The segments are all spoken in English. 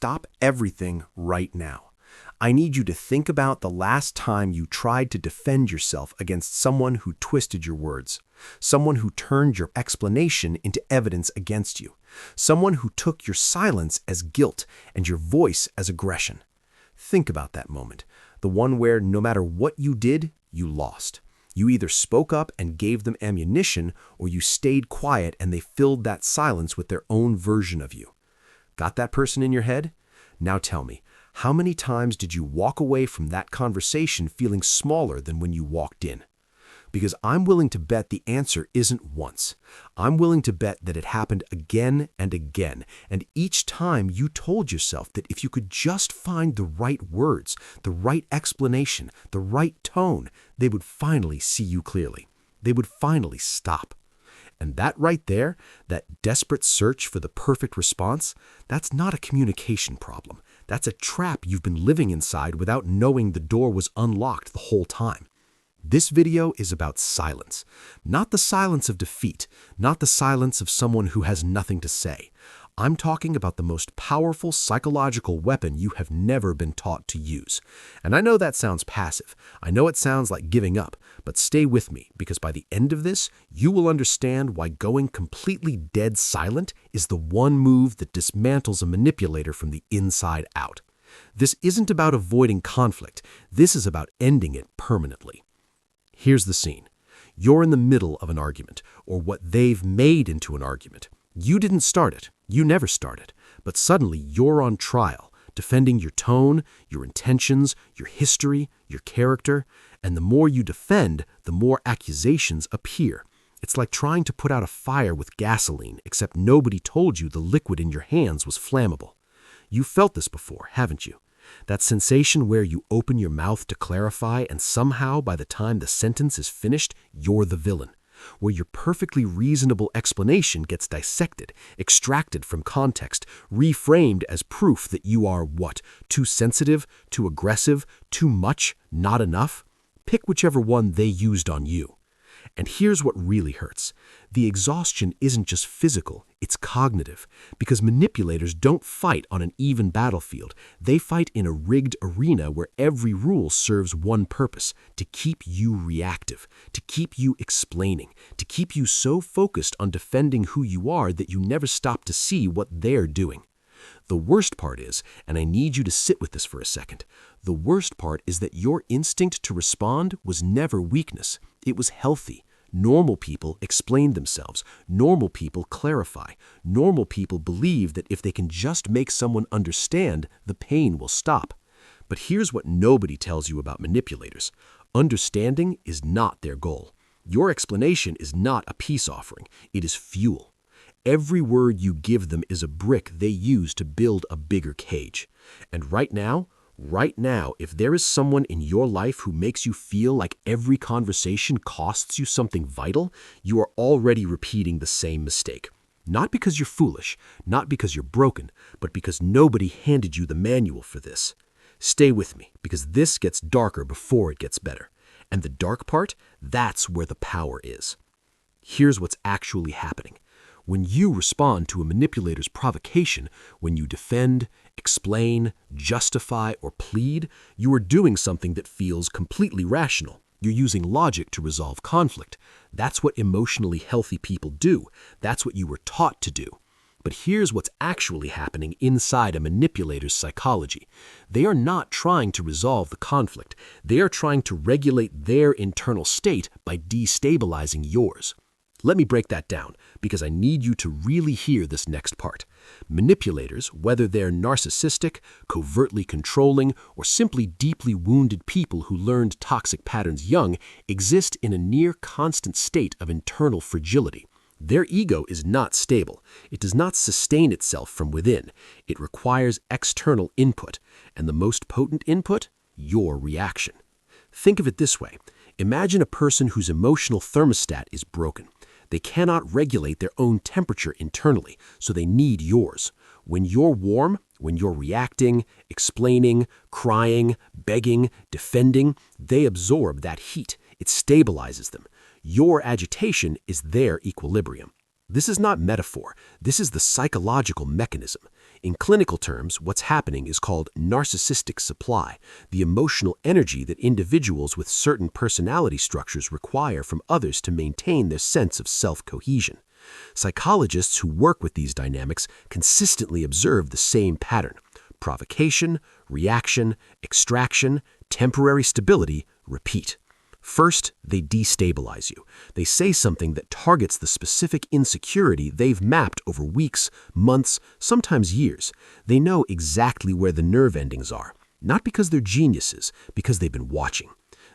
stop everything right now. I need you to think about the last time you tried to defend yourself against someone who twisted your words, someone who turned your explanation into evidence against you, someone who took your silence as guilt and your voice as aggression. Think about that moment, the one where no matter what you did, you lost. You either spoke up and gave them ammunition, or you stayed quiet and they filled that silence with their own version of you. Got that person in your head? Now tell me, how many times did you walk away from that conversation feeling smaller than when you walked in? Because I'm willing to bet the answer isn't once. I'm willing to bet that it happened again and again, and each time you told yourself that if you could just find the right words, the right explanation, the right tone, they would finally see you clearly. They would finally stop. And that right there, that desperate search for the perfect response, that's not a communication problem. That's a trap you've been living inside without knowing the door was unlocked the whole time. This video is about silence. Not the silence of defeat, not the silence of someone who has nothing to say. I'm talking about the most powerful psychological weapon you have never been taught to use. And I know that sounds passive. I know it sounds like giving up, but stay with me, because by the end of this, you will understand why going completely dead silent is the one move that dismantles a manipulator from the inside out. This isn't about avoiding conflict. This is about ending it permanently. Here's the scene. You're in the middle of an argument, or what they've made into an argument. You didn't start it. You never started. But suddenly you're on trial, defending your tone, your intentions, your history, your character. And the more you defend, the more accusations appear. It's like trying to put out a fire with gasoline, except nobody told you the liquid in your hands was flammable. You felt this before, haven't you? That sensation where you open your mouth to clarify and somehow by the time the sentence is finished, you're the villain. Where your perfectly reasonable explanation gets dissected, extracted from context, reframed as proof that you are what? Too sensitive, too aggressive, too much, not enough? Pick whichever one they used on you. And here's what really hurts. The exhaustion isn't just physical, it's cognitive. Because manipulators don't fight on an even battlefield. They fight in a rigged arena where every rule serves one purpose: to keep you reactive, to keep you explaining, to keep you so focused on defending who you are that you never stop to see what they're doing. The worst part is, and I need you to sit with this for a second, the worst part is that your instinct to respond was never weakness. It was healthy. Normal people explain themselves. Normal people clarify. Normal people believe that if they can just make someone understand, the pain will stop. But here's what nobody tells you about manipulators. Understanding is not their goal. Your explanation is not a peace offering. It is fuel. Every word you give them is a brick they use to build a bigger cage. And right now, if there is someone in your life who makes you feel like every conversation costs you something vital, you are already repeating the same mistake. Not because you're foolish, not because you're broken, but because nobody handed you the manual for this. Stay with me, because this gets darker before it gets better. And the dark part, that's where the power is. Here's what's actually happening. When you respond to a manipulator's provocation, when you defend, explain, justify, or plead, you are doing something that feels completely rational. You're using logic to resolve conflict. That's what emotionally healthy people do. That's what you were taught to do. But here's what's actually happening inside a manipulator's psychology. They are not trying to resolve the conflict. They are trying to regulate their internal state by destabilizing yours. Let me break that down, because I need you to really hear this next part. Manipulators, whether they're narcissistic, covertly controlling, or simply deeply wounded people who learned toxic patterns young, exist in a near constant state of internal fragility. Their ego is not stable. It does not sustain itself from within. It requires external input, and the most potent input? Your reaction. Think of it this way. Imagine a person whose emotional thermostat is broken. They cannot regulate their own temperature internally, so they need yours. When you're warm, when you're reacting, explaining, crying, begging, defending, they absorb that heat. It stabilizes them. Your agitation is their equilibrium. This is not metaphor. This is the psychological mechanism. In clinical terms, what's happening is called narcissistic supply, the emotional energy that individuals with certain personality structures require from others to maintain their sense of self-cohesion. Psychologists who work with these dynamics consistently observe the same pattern: provocation, reaction, extraction, temporary stability, repeat. First, they destabilize you. They say something that targets the specific insecurity they've mapped over weeks, months, sometimes years. They know exactly where the nerve endings are, not because they're geniuses, because they've been watching.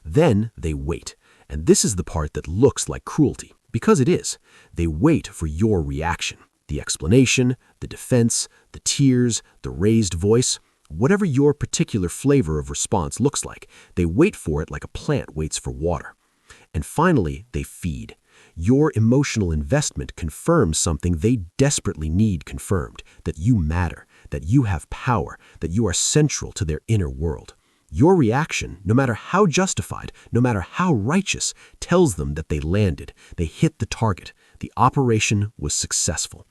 Then they wait. And this is the part that looks like cruelty, because it is. They wait for your reaction. The explanation, the defense, the tears, the raised voice. Whatever your particular flavor of response looks like, they wait for it like a plant waits for water. And finally, they feed. Your emotional investment confirms something they desperately need confirmed: that you matter, that you have power, that you are central to their inner world. Your reaction, no matter how justified, no matter how righteous, tells them that they landed, they hit the target, the operation was successful.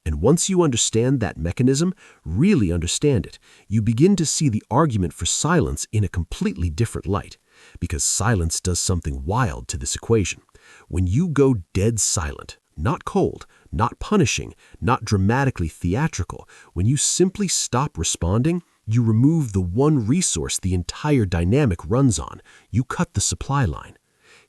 And once you understand that mechanism, really understand it, you begin to see the argument for silence in a completely different light. Because silence does something wild to this equation. When you go dead silent, not cold, not punishing, not dramatically theatrical, when you simply stop responding, you remove the one resource the entire dynamic runs on. You cut the supply line.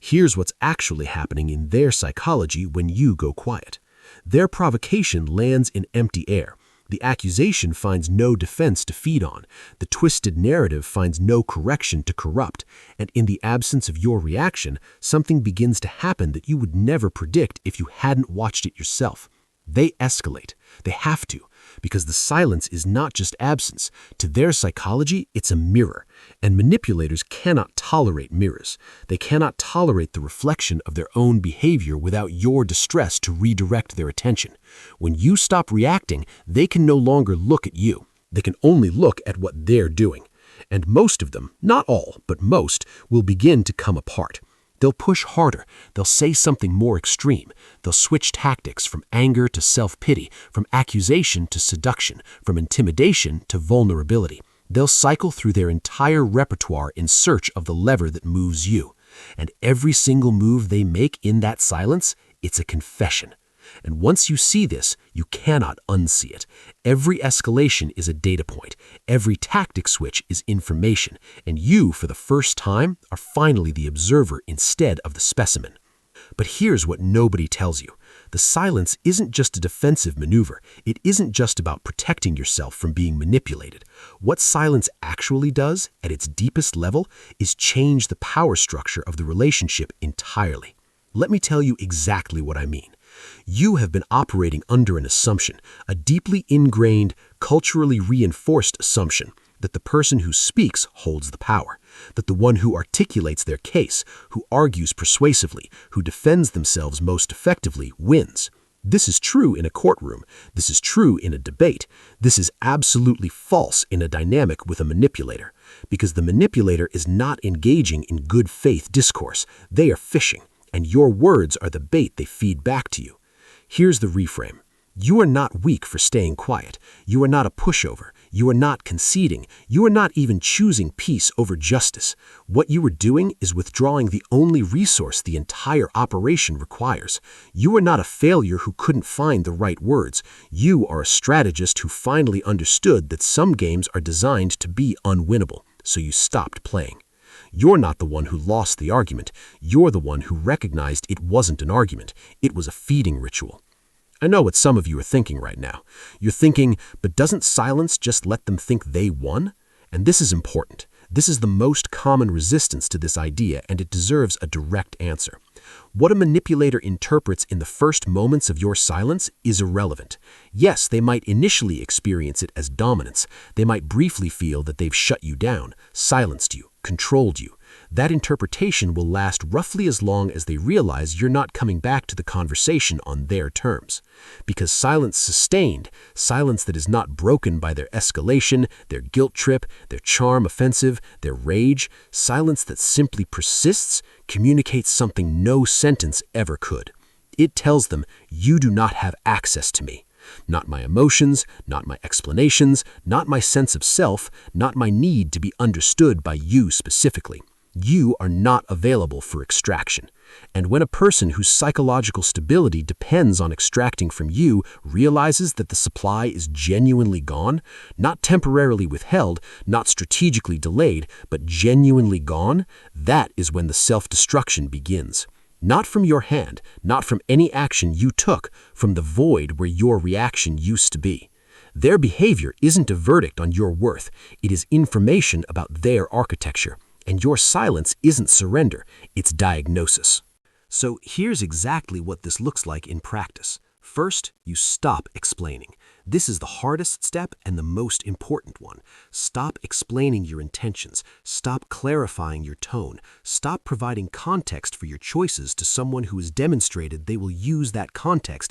Here's what's actually happening in their psychology when you go quiet. Their provocation lands in empty air. The accusation finds no defense to feed on. The twisted narrative finds no correction to corrupt. And in the absence of your reaction, something begins to happen that you would never predict if you hadn't watched it yourself. They escalate. They have to, because the silence is not just absence. To their psychology, it's a mirror. And manipulators cannot tolerate mirrors. They cannot tolerate the reflection of their own behavior without your distress to redirect their attention. When you stop reacting, they can no longer look at you. They can only look at what they're doing. And most of them, not all, but most, will begin to come apart. They'll push harder. They'll say something more extreme. They'll switch tactics from anger to self-pity, from accusation to seduction, from intimidation to vulnerability. They'll cycle through their entire repertoire in search of the lever that moves you. And every single move they make in that silence, it's a confession. And once you see this, you cannot unsee it. Every escalation is a data point. Every tactic switch is information. And you, for the first time, are finally the observer instead of the specimen. But here's what nobody tells you. The silence isn't just a defensive maneuver. It isn't just about protecting yourself from being manipulated. What silence actually does, at its deepest level, is change the power structure of the relationship entirely. Let me tell you exactly what I mean. You have been operating under an assumption, a deeply ingrained, culturally reinforced assumption, that the person who speaks holds the power, that the one who articulates their case, who argues persuasively, who defends themselves most effectively, wins. This is true in a courtroom. This is true in a debate. This is absolutely false in a dynamic with a manipulator, because the manipulator is not engaging in good faith discourse. They are fishing. And your words are the bait they feed back to you. Here's the reframe. You are not weak for staying quiet. You are not a pushover. You are not conceding. You are not even choosing peace over justice. What you are doing is withdrawing the only resource the entire operation requires. You are not a failure who couldn't find the right words. You are a strategist who finally understood that some games are designed to be unwinnable, so you stopped playing. You're not the one who lost the argument. You're the one who recognized it wasn't an argument. It was a feeding ritual. I know what some of you are thinking right now. You're thinking, but doesn't silence just let them think they won? And this is important. This is the most common resistance to this idea, and it deserves a direct answer. What a manipulator interprets in the first moments of your silence is irrelevant. Yes, they might initially experience it as dominance. They might briefly feel that they've shut you down, silenced you, controlled you. That interpretation will last roughly as long as they realize you're not coming back to the conversation on their terms. Because silence sustained, silence that is not broken by their escalation, their guilt trip, their charm offensive, their rage, silence that simply persists, communicates something no sentence ever could. It tells them, you do not have access to me. Not my emotions, not my explanations, not my sense of self, not my need to be understood by you specifically. You are not available for extraction. And when a person whose psychological stability depends on extracting from you realizes that the supply is genuinely gone, not temporarily withheld, not strategically delayed, but genuinely gone, that is when the self-destruction begins. Not from your hand, not from any action you took, from the void where your reaction used to be. Their behavior isn't a verdict on your worth, it is information about their architecture. And your silence isn't surrender, it's diagnosis. So here's exactly what this looks like in practice. First, you stop explaining. This is the hardest step and the most important one. Stop explaining your intentions. Stop clarifying your tone. Stop providing context for your choices to someone who has demonstrated they will use that context